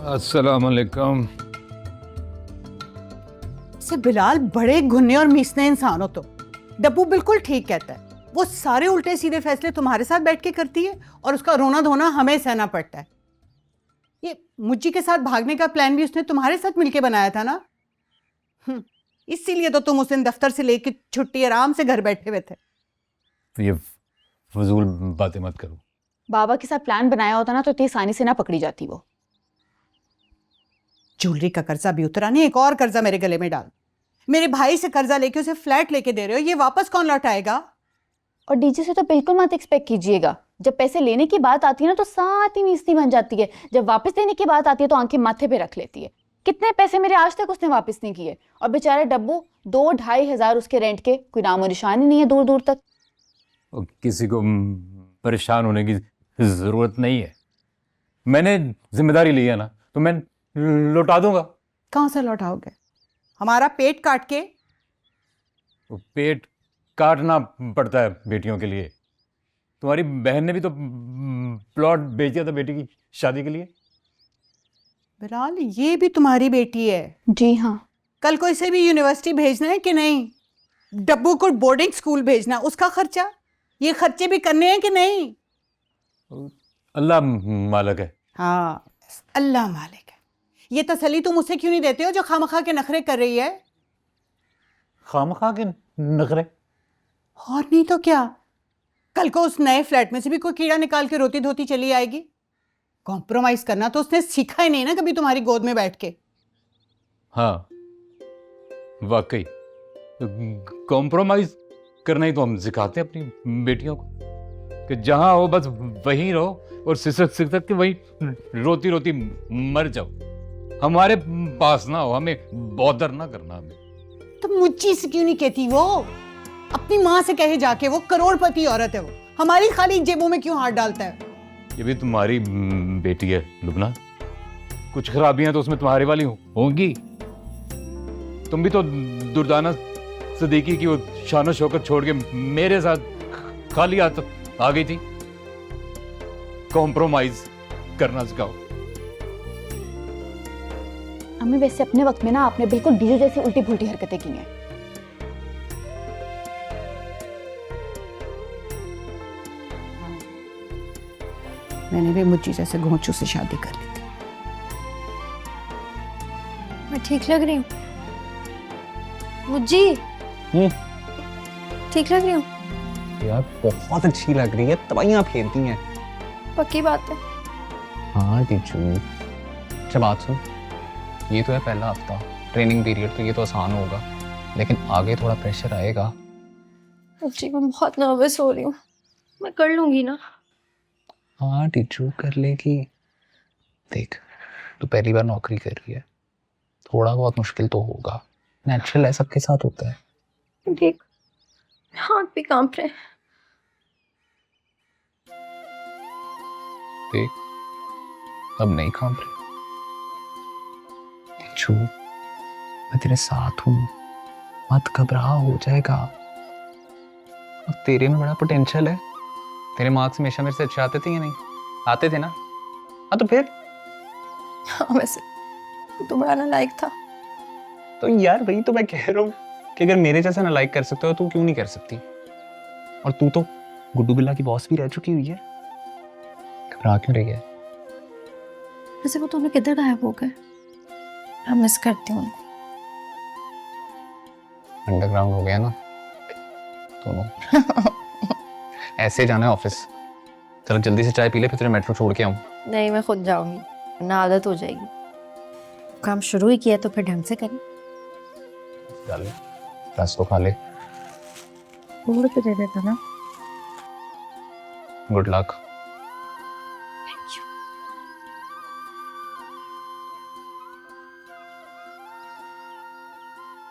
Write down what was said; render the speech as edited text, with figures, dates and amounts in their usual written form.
अस्सलाम वालेकुम। से बिलाल बड़े घुन्ने और मीसने इंसान हो तो। डब्बू बिल्कुल ठीक कहता है, वो सारे उल्टे सीधे फैसले तुम्हारे साथ बैठ के करती है और उसका रोना धोना हमें सहना पड़ता है। ये मुज्जी के साथ भागने का प्लान भी उसने तुम्हारे साथ मिलके बनाया था ना। इसीलिए तो तुम उस दिन दफ्तर से लेके छुट्टी आराम से घर बैठे हुए थे। ये फजूल बातें मत करो। बाबा के साथ प्लान बनाया होता ना तो इतनी आसानी से ना पकड़ी जाती वो। ज्वेलरी का कर्जा भी उतरा नहीं, एक और कर्जा मेरे गले में डाल। मेरे भाई से कर्जा लेके उसे फ्लैट लेके दे रहे हो, ये वापस कौन लौटाएगा? और डीजे से तो बिल्कुल मत एक्सपेक्ट कीजिएगा। जब पैसे लेने की बात आती है ना तो साथ ही मीसनी बन जाती है, जब वापस देने की बात आती है तो आंखें माथे पे रख लेती है। कितने पैसे मेरे आज तक उसने वापस नहीं किए, और बेचारे डब्बू 2-2.5 हजार उसके रेंट के, कोई नामो निशान ही नहीं है दूर दूर तक। और किसी को परेशान होने की जरूरत नहीं है। मैंने जिम्मेदारी ली है ना, तो मैं लौटा दूंगा। कहाँ से लौटाओगे? हमारा पेट काट के? तो पेट काटना पड़ता है बेटियों के लिए। तुम्हारी बहन ने भी तो प्लॉट बेच दिया था बेटी की शादी के लिए। बिलाल, ये भी तुम्हारी बेटी है? जी हाँ। कल को इसे भी यूनिवर्सिटी भेजना है कि नहीं? डब्बू को बोर्डिंग स्कूल भेजना, उसका खर्चा, ये खर्चे भी करने हैं कि नहीं? अल्लाह मालिक है। हाँ, अल्लाह मालिक है। ये तसल्ली तुम उसे क्यों नहीं देते हो जो खामखा के नखरे कर रही है? खामखा के नखरे? और नहीं तो क्या, कल को उस नए फ्लैट में से भी कोई कीड़ा निकाल के रोती धोती चली आएगी। कॉम्प्रोमाइज करना तो उसने सीखा ही नहीं ना कभी तुम्हारी गोद में बैठ के। हाँ वाकई, कॉम्प्रोमाइज करना ही तो हम सिखाते हैं अपनी बेटियों को, कि जहां हो बस वहीं रहो और सिसक सिसक के वहीं रोती रोती मर जाओ। हमारे पास ना हो, हमें बॉदर ना करना हमें। तो मुझी से क्यों नहीं कहती वो? अपनी माँ से कहे जाके, वो करोड़पति औरत है, वो हमारी खाली जेबों में क्यों हाथ डालता है? ये भी तुम्हारी बेटी है लुबना, कुछ खराबियां तो उसमें तुम्हारी वाली होंगी। तुम भी तो दुर्दाना सदीकी की वो शान शौकत छोड़ के मेरे साथ खाली हाथ आ गई थी। कॉम्प्रोमाइज करना सिखाओ। अम्मी वैसे अपने वक्त में ना आपने बिल्कुल डीजे जैसी उल्टी पुल्टी हरकतें की हैं। मैंने भी मुझी जैसे घोंचू से शादी कर ली थी। मैं ठीक लग रही हूँ मुज्जी? ठीक लग रही हूँ यार? बहुत अच्छी लग रही है, तबाइयां फेरती हैं। पक्की बात है? हाँ टीचू। अच्छा बात सुन, ये तो है पहला हफ्ता ट्रेनिंग पीरियड, तो ये तो आसान होगा, लेकिन आगे थोड़ा प्रेशर आएगा। मुज्जी मैं बहुत नर्वस हो रही हूँ, मैं कर लूंगी ना? हाँ टीचू कर लेगी। देख, तू पहली बार नौकरी कर रही है, थोड़ा बहुत मुश्किल तो होगा, नेचुरल है, सबके साथ होता है। देख हाथ भी कांप रहे हैं। देख अब नहीं कांप रही। टीचू मैं तेरे साथ हूँ, मत घबरा, हो जाएगा। और तेरे में बड़ा पोटेंशियल है, तेरे मार्क्स हमेशा मेरे से अच्छे आते थे या नहीं आते थे ना? हाँ तो फिर। हाँ वैसे तो बड़ा नालायक था। तो यार वही तो मैं कह रहा हूँ कि अगर मेरे जैसा नालायक कर सकते हो तो क्यों नहीं कर सकती? और तू तो गुड्डू बिल्ला की बॉस भी रह चुकी हुई है, घबरा क्यों रही है? वैसे वो तुम्हें किधर गायब हो गए? मैं मिस करती हूँ उनको। अंडरग्राउंड हो गया ना दोनों। ऐसे जाना है ऑफिस। चलो जल्दी से चाय पी ले, फिर तेरे मेट्रो छोड़ के आऊँ। नहीं मैं खुद जाऊंगी, वरना आदत हो जाएगी। काम शुरू ही किया तो फिर ढंग से करें। चल रस तो खा ले। और पे दे देता ना। Good luck.